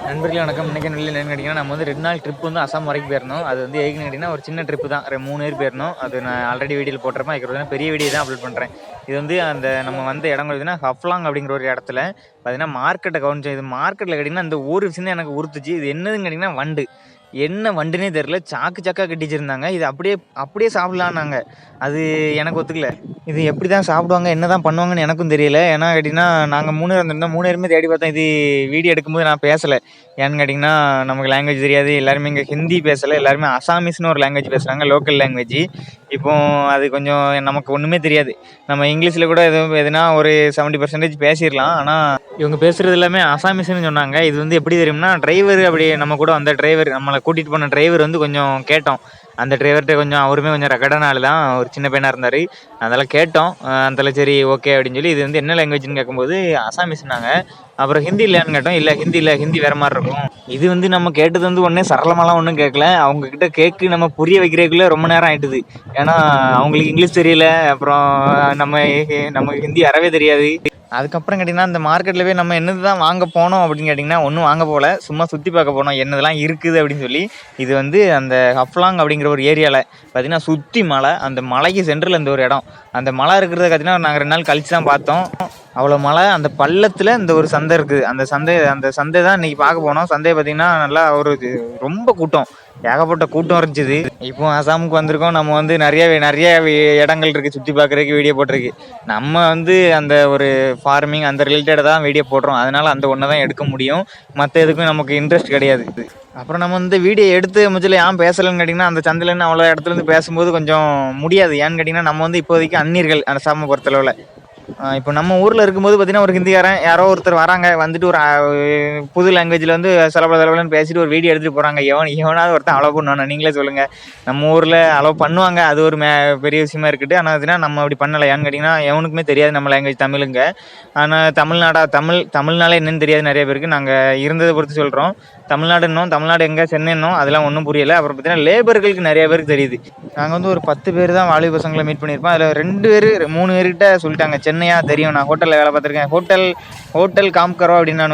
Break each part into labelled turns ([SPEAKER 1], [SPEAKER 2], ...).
[SPEAKER 1] நண்பர்களே வணக்கம். இன்றைக்கி என்னன்னு கேட்டிங்கன்னா, நம்ம வந்து 2 நாள் ட்ரிப் வந்து அசாம் வரைக்கும் போயிருந்தோம். அது வந்து எதுக்குன்னு கேட்டிங்கன்னா, ஒரு சின்ன ட்ரிப்பு தான். 3 பேர் போயிருந்தோம். அது நான் ஆல்ரெடி வீடியோவில் போட்டிருப்பேன். அதுக்கப்புறம் பெரிய வீடியோ தான் அப்லோட் பண்ணுறேன். இது வந்து அந்த நம்ம வந்த இடம் பார்த்தீங்கன்னா, ஹஃப்லாங் அப்படிங்கிற ஒரு இடத்துல பார்த்தீங்கன்னா, மார்க்கெட்டை கவனிச்சோம். இது மார்க்கெட்டில் கேட்டிங்கன்னா, இந்த ஒரு விஷயம் தான் எனக்கு உறுத்துச்சு. இது என்னதுன்னு கேட்டிங்கன்னா, வண்டு. என்ன வண்டுனே தெரில. சாக்கு சாக்கா கட்டி வச்சிருந்தாங்க. இது அப்படியே அப்படியே சாப்பிடலான்னாங்க. அது எனக்கு ஒத்துக்கல. இது எப்படி தான் சாப்பிடுவாங்க, என்ன தான் பண்ணுவாங்கன்னு எனக்கும் தெரியல. ஏன்னா கேட்டிங்கன்னா, நாங்கள் 3 பேர் வந்திருந்தோம். 3 பேருமே தேடி பார்த்தோம். இது வீடியோ எடுக்கும்போது நான் பேசலை. ஏன்னு கேட்டிங்கன்னா, நமக்கு லாங்குவேஜ் தெரியாது. எல்லாருமே இங்கே ஹிந்தி பேசலை. எல்லாருமே அசாமீஸ்னு ஒரு லாங்குவேஜ் பேசுகிறாங்க, லோக்கல் லாங்குவேஜ். இப்போ அது கொஞ்சம் நமக்கு ஒன்றுமே தெரியாது. நம்ம இங்கிலீஷில் கூட எதுனா ஒரு 70% பேசிடலாம். ஆனால் இவங்க பேசுகிறது எல்லாமே அசாமீஸ்னு சொன்னாங்க. இது வந்து எப்படி தெரியும்னா, டிரைவர் அப்படி நம்ம கூட வந்த டிரைவர், நம்மளை கூட்டிகிட்டு போன டிரைவர் வந்து கொஞ்சம் கேட்டோம். அந்த டிரைவர்கிட்ட கொஞ்சம் அவருமே கொஞ்சம் ரெக்கார்டான ஆள் தான். ஒரு சின்ன பையனாக இருந்தார். அதெல்லாம் கேட்டோம். அதில் சரி ஓகே அப்படின்னு சொல்லி, இது வந்து என்ன லாங்குவேஜ்னு கேட்கும்போது அசாமீஸ்னாங்க. அப்புறம் ஹிந்தி இல்லையான்னு கேட்டோம். இல்லை ஹிந்தி இல்லை, ஹிந்தி வேறு மாதிரி இருக்கும். இது வந்து நம்ம கேட்டது வந்து ஒன்றே சரளமாலாம் ஒன்றும் கேட்கல. அவங்கக்கிட்ட கேட்கு நம்ம புரிய வைக்கிறதுக்குள்ளே ரொம்ப நேரம் ஆகிட்டுது. ஏன்னா அவங்களுக்கு இங்கிலீஷ் தெரியல. அப்புறம் நமக்கு ஹிந்தி அறவே தெரியாது. அதுக்கப்புறம் கேட்டிங்கன்னா, அந்த மார்க்கெட்டில் போய் நம்ம என்னது தான் வாங்க போனோம் அப்படின்னு கேட்டிங்கன்னா, ஒன்றும் வாங்க போகல. சும்மா சுற்றி பார்க்க போனோம், என்னதெல்லாம் இருக்குது அப்படின்னு சொல்லி. இது வந்து அந்த ஹஃப்லாங் அப்படிங்கிற ஒரு ஏரியாவில் பார்த்திங்கன்னா, சுற்றி மலை. அந்த மலைக்கு சென்டரில் இந்த ஒரு இடம். அந்த மலை இருக்கிறத பார்த்திங்கன்னா, நாங்கள் 2 நாள் கழித்து தான் பார்த்தோம். அவ்வளோ மலை. அந்த பள்ளத்தில் இந்த ஒரு சந்தை இருக்குது. அந்த சந்தை தான் இன்றைக்கி பார்க்க போனோம். சந்தையை பார்த்திங்கன்னா நல்லா ஒரு ரொம்ப கூட்டம், ஏகப்பட்ட கூட்டம் இருந்துச்சு. இப்போ அசாமுக்கு வந்திருக்கோம். நம்ம வந்து நிறைய இடங்கள் இருக்குது சுற்றி பார்க்குறதுக்கு, வீடியோ போட்டிருக்கு. நம்ம வந்து அந்த ஒரு ஃபார்மிங் அந்த ரிலேட்டடாக தான் வீடியோ போடுறோம். அதனால் அந்த ஒன்றை தான் எடுக்க முடியும். மற்ற எதுக்கும் நமக்கு இன்ட்ரெஸ்ட் கிடையாது. அப்புறம் நம்ம வந்து வீடியோ எடுத்து முதல்ல ஏன் பேசலைன்னு கேட்டிங்கன்னா, அந்த சந்தையிலேருந்து அவ்வளோ இடத்துலேருந்து பேசும்போது கொஞ்சம் முடியாது. ஏன்னு கேட்டிங்கன்னா, நம்ம வந்து இப்போதைக்கு அந்நியர்கள் அந்த அசாமை பொறுத்தளவில். இப்போ நம்ம ஊரில் இருக்கும்போது பார்த்தீங்கன்னா, ஒரு ஹிந்திக்காரன் யாரோ ஒருத்தர் வராங்க, வந்துட்டு ஒரு புது லாங்குவேஜில் வந்து செலவுலன்னு பேசிட்டு ஒரு வீடியோ எடுத்துகிட்டு போகிறாங்க. எவனாவது ஒருத்தன் அலோவ் பண்ணுவானா? நீங்களே சொல்லுங்கள். நம்ம ஊரில் அலோவ் பண்ணுவாங்க, அது ஒரு பெரிய விஷயமா இருக்குது. ஆனால் அதுனா நம்ம அப்படி பண்ணலை. ஏன்னு கேட்டிங்கன்னா, எவனுக்குமே தெரியாது நம்ம லாங்குவேஜ் தமிழுங்க. ஆனால் தமிழ்னாலே என்னன்னு தெரியாது நிறைய பேருக்கு. நாங்கள் இருந்ததை பொறுத்து சொல்கிறோம். தமிழ்நாடு எங்கே, சென்னைன்னோம், அதெல்லாம் ஒன்றும் புரியலை. அப்புறம் பார்த்தீங்கன்னா, லேபர்களுக்கு நிறைய பேருக்கு தெரியுது. நாங்கள் வந்து ஒரு 10 பேர் தான் வாலிப பசங்களை மீட் பண்ணியிருப்போம். அதில் 2 பேர் 3 பேர்கிட்ட சொல்லிட்டாங்க, சென்னையா தெரியும், நான் ஹோட்டலில் வேலை பார்த்துருக்கேன், ஹோட்டல் காம்கரோ அப்படின்னு.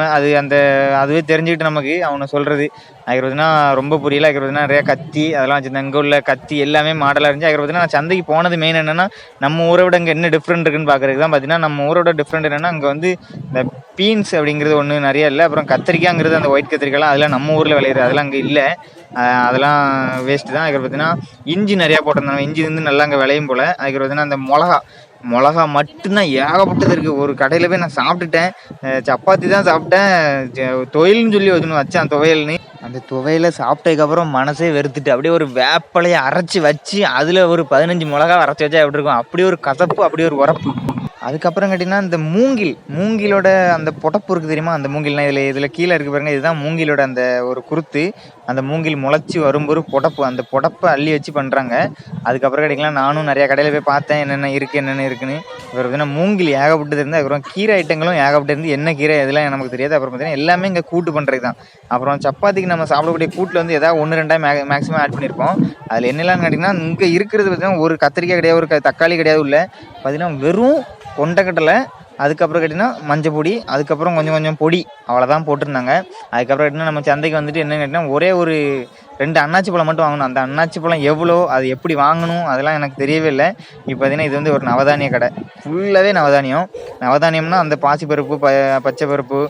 [SPEAKER 1] அதுவே தெரிஞ்சுக்கிட்டு நமக்கு அவனை சொல்கிறது. அதுக்கு ரொம்ப புரியல. அதுக்கு நிறைய கத்தி அதெல்லாம் வச்சுருந்தேன். இங்கே உள்ள கத்தி எல்லாமே மாடலாக இருந்துச்சு. அதுக்கு நான் சந்தைக்கு போனது மெயின் என்னென்னா, நம்ம ஊரை விட இங்கே என்ன டிஃப்ரெண்ட் இருக்குன்னு பார்க்குறதுக்கு தான். பார்த்தீங்கன்னா, நம்ம ஊரோட டிஃப்ரெண்ட் என்னென்னா, அங்கே வந்து இந்த பீன்ஸ் அப்படிங்கிறது ஒன்று நிறைய இல்லை. அப்புறம் கத்திரிக்காய்ங்கிறது, அந்த ஒயிட் கத்திரிக்காய்லாம் அதெல்லாம் நம்ம ஊரில் விளையிறது, அதெல்லாம் அங்கே இல்லை. அதெல்லாம் வேஸ்ட்டு தான். அதுக்கு பார்த்தீங்கன்னா, இஞ்சி நிறையா போட்டிருந்தாங்க. இஞ்சி வந்து நல்லா அங்கே விளையும் போல். அதுக்கு பார்த்தீங்கன்னா, அந்த மிளகா மட்டும்தான் ஏகப்பட்டது இருக்குது. ஒரு கடையில் போய் நான் சாப்பிட்டுட்டேன். சப்பாத்தி தான் சாப்பிட்டேன். துவையல்னு சொல்லி ஒன்று வச்சேன், துவையல்னு. அந்த துவையில சாப்பிட்டதுக்கப்புறம் மனசே வெறுத்துட்டு, அப்படியே ஒரு வேப்பலையை அரைச்சி வச்சு அதில் ஒரு 15 மிளகா அரைச்சி வச்சா எப்படி இருக்கும், அப்படி ஒரு கசப்பு, அப்படி ஒரு உரப்பு. அதுக்கப்புறம் கேட்டிங்கன்னா, இந்த மூங்கிலோட அந்த புடப்பு இருக்குது தெரியுமா? அந்த மூங்கில்னா இதில் கீழே இருக்குது பாருங்க, இதுதான் மூங்கிலோட அந்த ஒரு குருத்து. அந்த மூங்கில் முளைச்சி வரும்போது புடப்பு, அந்த புடப்பை அள்ளி வச்சு பண்ணுறாங்க. அதுக்கப்புறம் கேட்டிங்கன்னா, நானும் நிறையா கடையில் போய் பார்த்தேன், என்னென்ன இருக்குன்னு. அப்புறம் பார்த்தீங்கன்னா, மூங்கில் ஏகப்பட்டது இருந்து, அப்புறம் கீரை ஐட்டங்களும் ஏகப்பட்டு இருந்து. என்ன கீரை இதெல்லாம் நமக்கு தெரியாது. அப்புறம் பார்த்தீங்கன்னா, எல்லாமே இங்கே கூட்டு பண்ணுறது தான். அப்புறம் சப்பாத்திக்கு நம்ம சாப்பிடக்கூடிய கூட்டில் வந்து ஏதாவது 1-2 மேக்ஸிமம் ஆட் பண்ணியிருப்போம். அதில் என்னெல்லாம் கேட்டிங்கன்னா, இங்கே இருக்கிறது பார்த்தீங்கன்னா, ஒரு கத்திரிக்காய் கிடையாது, ஒரு தக்காளி கிடையாது. உள்ள பார்த்தீங்கன்னா வெறும் கொண்டக்கடலை, அதுக்கப்புறம் கேட்டிங்கன்னா மஞ்சள் பொடி, அதுக்கப்புறம் கொஞ்சம் பொடி, அவ்வளோதான் போட்டிருந்தாங்க. அதுக்கப்புறம் கேட்டிங்கன்னா, நம்ம சந்தைக்கு வந்துட்டு என்னென்னு கேட்டிங்கன்னா, ஒரே ஒரு 2 அன்னாச்சி பழம் மட்டும் வாங்கணும். அந்த அன்னாச்சி பழம் எவ்வளோ, அது எப்படி வாங்கணும், அதெல்லாம் எனக்கு தெரியவே இல்லை. இப்போ பார்த்தீங்கன்னா, இது வந்து ஒரு நவதானிய கடை. ஃபுல்லாகவே நவதானியம்னா அந்த பாசிப்பருப்பு, பச்சை பருப்பு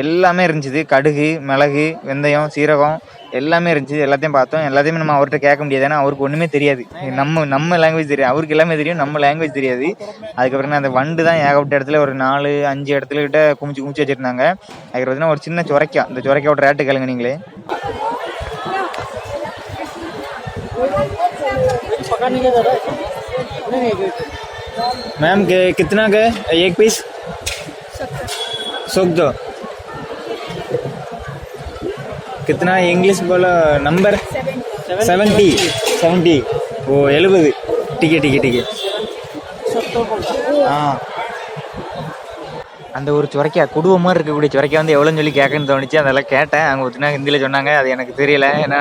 [SPEAKER 1] எல்லாமே இருந்துச்சு. கடுகு, மிளகு, வெந்தயம், சீரகம் எல்லாமே இருந்துச்சு. எல்லாத்தையும் பார்த்தோம். எல்லாத்தையுமே நம்ம அவர்கிட்ட கேட்க முடியாது. ஏன்னா அவருக்கு ஒன்றுமே தெரியாது. நம்ம லாங்குவேஜ் தெரியாது, அவருக்கு எல்லாமே தெரியும், நம்ம லாங்குவேஜ் தெரியாது. அதுக்கப்புறம் அந்த வண்டு தான் ஏகப்பட்ட இடத்துல ஒரு 4-5 இடத்துல கிட்ட குமிச்சு வச்சுருந்தாங்க. அதுக்கு பார்த்தீங்கன்னா, ஒரு சின்ன சுரைக்கா, அந்த சுரைக்காவோட ரேட்டு கேளுங்க நீங்களே. मैम कितना का एक पीस? 70 कितना इंग्लिश बोलो नंबर? 70 वो 70. ठीक है. हाँ, அந்த ஒரு சுரைக்கா குடுவை மாதிரி இருக்கக்கூடிய சுரைக்கா வந்து எவ்வளோன்னு சொல்லி கேட்கன்னு தோணுச்சு. அதெல்லாம் கேட்டேன். அவங்க பார்த்தீங்கன்னா ஹிந்தியில் சொன்னாங்க. அது எனக்கு தெரியல. ஏன்னா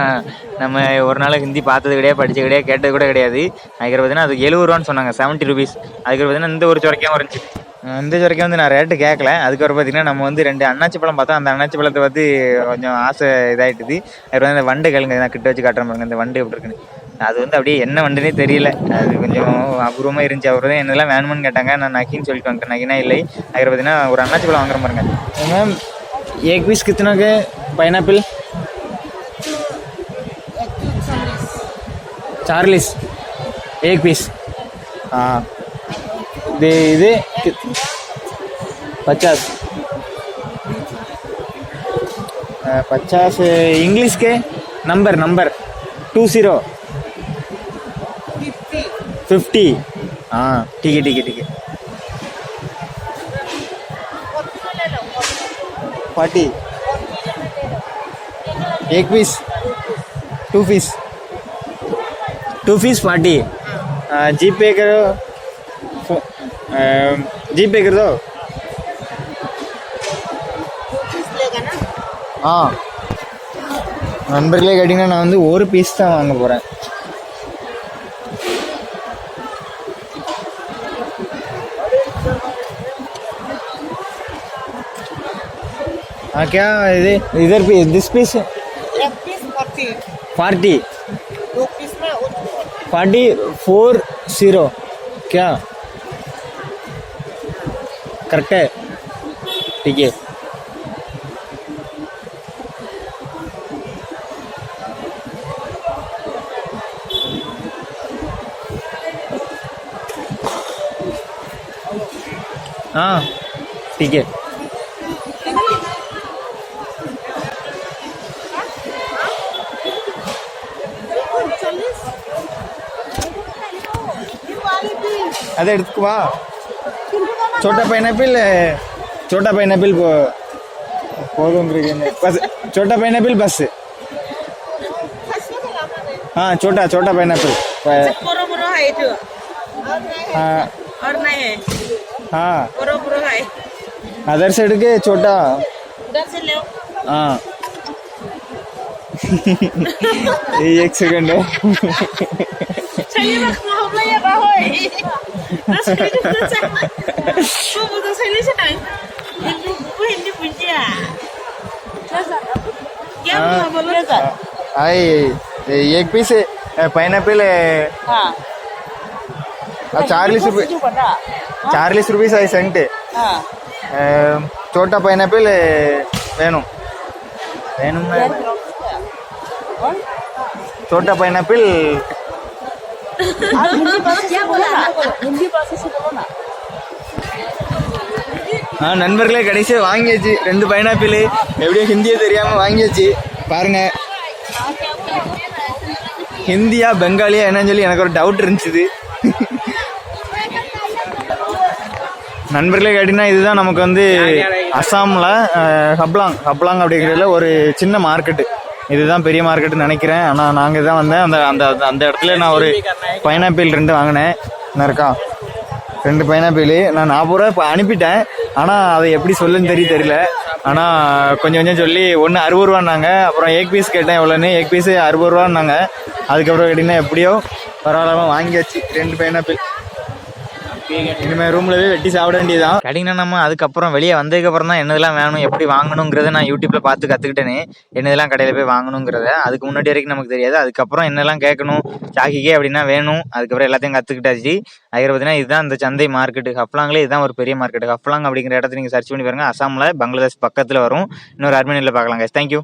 [SPEAKER 1] நம்ம ஒரு நாள் ஹிந்தி பார்த்தது கிடையாது, படித்தது கிடையாது, கேட்டது கூட கிடையாது. அதுக்கு பார்த்தீங்கன்னா அது 70 ரூபான்னு சொன்னாங்க, 70 rupees. அதுக்கு பார்த்தீங்கன்னா இந்த ஒரு சுரைக்காவும் இருந்துச்சு. இந்த வரைக்கும் வந்து நான் ரேட்டு கேட்கல. அதுக்கப்புறம் பார்த்தீங்கன்னா, நம்ம வந்து 2 அன்னாச்சி பழம் பார்த்தோம். அந்த அன்னாச்சி பழத்த பார்த்து கொஞ்சம் ஆசை இதாயிட்டுது. அப்புறம் இந்த வண்டு கேளுங்க. நான் கிட்ட வச்சு காட்டுறேன் பாருங்க. இந்த வண்டு எப்படி இருக்குன்னு. அது வந்து அப்படியே என்ன வண்டுன்னே தெரியல. அது கொஞ்சம் அபூர்வமா இருந்துச்சு. அவரு தான் என்னதெல்லாம் வேணுமான்னு கேட்டாங்க. நான் நகின்னு சொல்லிட்டு வந்துட்டேன். நகினா இல்லை. அதுக்கப்புறம் பார்த்தீங்கன்னா, ஒரு அன்னாச்சி பழம் வாங்குறேன் பாருங்க. மேம் एक पीस कितना के पाइनएप्पल 40 एक पीस हाँ இது 50 50 इंग्लिश के नंबर 20 50 हाँ ठीक है 40 एक पीस 2 पीस 40 जीपे करो जीपे कर दो நண்பர்களே கேட்டிங்கன்னா நான் வந்து ஒரு பீஸ் தான் வாங்க போகிறேன். हाँ क्या इधर पीस दिस पीस 40 2 पीस में 40 क्या करेक्ट है ठीक है. हाँ ठीक है. அதை எடுத்துக்குவா. छोटा पाइनएप्पल போதுங்கிறீங்க. बस छोटा पाइनएप्पल बस हाँ छोटा पाइनएप्पल है जो हाँ और नहीं है हाँ है अदर साइड के छोटा उधर से ले हाँ एक सेकंड एक पीस पाइनएप्पल 40 रुपीस है सेंट. छोटा पाइनएप्पल வேணும் छोटा पाइनएप्पल நண்பர்களே கடைசியாக வாங்கியாச்சு 2 பைனாப்பிள். எப்படியோ ஹிந்தியே தெரியாமல் வாங்கியாச்சு. பாருங்க ஹிந்தியா பெங்காலியா என்னன்னு சொல்லி எனக்கு ஒரு டவுட் இருந்துச்சு. நண்பர்களே கேட்டிங்கன்னா இதுதான் நமக்கு வந்து அசாமில் ஹப்லாங் அப்படிங்கிறதுல ஒரு சின்ன மார்க்கெட்டு. இதுதான் பெரிய மார்க்கெட்டுன்னு நினைக்கிறேன். ஆனால் நாங்கள் தான் வந்தேன். அந்த இடத்துல நான் ஒரு பைனாப்பிள் 2 வாங்கினேன். என்ன இருக்கா 2 பைனாப்பிள் நான் 40 ரூபா இப்போ அனுப்பிட்டேன். ஆனால் அதை எப்படி சொல்லுன்னு தெரியல. ஆனால் கொஞ்சம் சொல்லி ஒன்று 60 ரூபான்னாங்க. அப்புறம் ஏக் பீஸ் கேட்டேன் எவ்வளோன்னு. ஏக் பீஸு 60 ரூபான்னாங்க. அதுக்கப்புறம் கேட்டிங்கன்னா எப்படியோ பரவாயில்லாமல் வாங்கியாச்சு 2 பைனாப்பிள். இனிமேல் ரூமில் போய் வெட்டி சாப்பிட வேண்டியதான். கேட்டிங்கன்னா நம்ம அதுக்கப்புறம் வெளியே வந்ததுக்கப்புறம் தான் என்னதெல்லாம் வேணும் எப்படி வாங்கணுங்கிறத நான் யூடியூப்பில் பார்த்து கற்றுக்கிட்டேனே. என்னதெல்லாம் கடையில் போய் வாங்கணுங்கிறத. அதுக்கு முன்னாடி வரைக்கும் நமக்கு தெரியாது. அதுக்கப்புறம் என்னெல்லாம் கேட்கணும் சாகிக்கே அப்படின்னா வேணும். அதுக்கப்புறம் எல்லாத்தையும் கற்றுக்கிட்டாச்சு. அதுக்கு பார்த்தீங்கன்னா இதுதான் இந்த சந்தை மார்க்கெட்டு. ஹப்லாங்லேயே இதுதான் ஒரு பெரிய மார்க்கெட்டு. ஹப்லாங் அப்படிங்கிற இடத்த நீங்கள் சர்ச் பண்ணி பாருங்கள். அசாமில் பங்களாதேஷ் பக்கத்தில் வரும். இன்னொரு அர்மேனியில் பார்க்கலாம். தேங்க்யூ.